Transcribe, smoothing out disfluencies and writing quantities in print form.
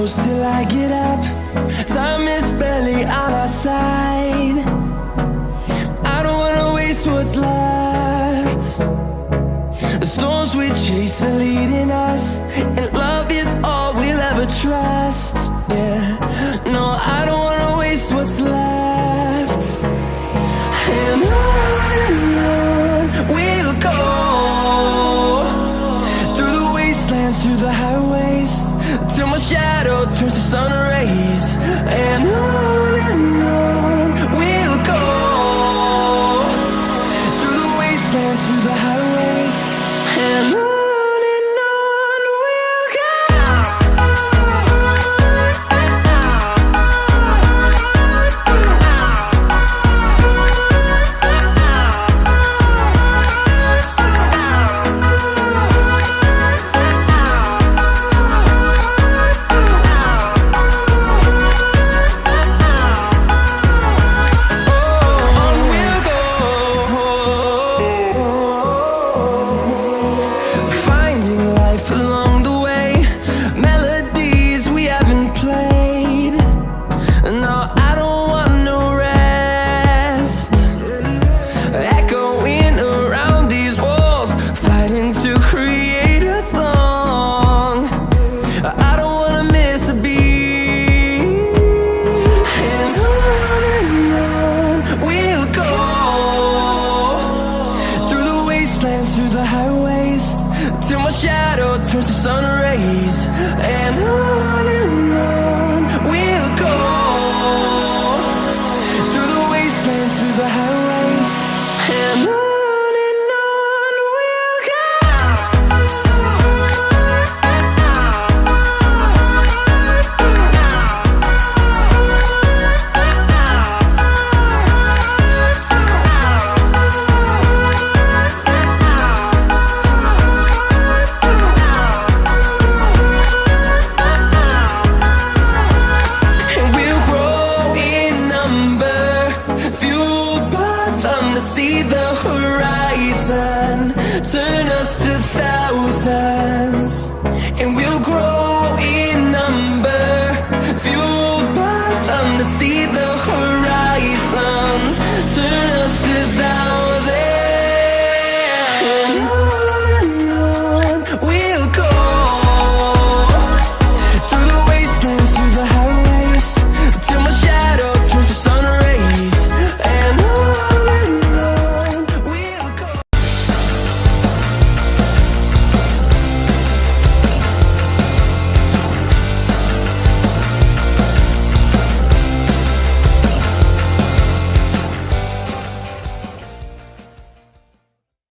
close till I get up. Time is barely on our side. I don't wanna waste what's left. The storms we chase are leading us, and love is all we'll ever trust. Yeah, no, I don't wanna waste what's left. And on we'll go, through the wastelands, through the highways, till my shadow turns to sun rays. And on we'll go, through the wastelands, through the highways, and on. Through the highways, till my shadow turns to sun rays. And on we'll go, through the wastelands, through the highways, and on. See the horizon, turn us to thousands.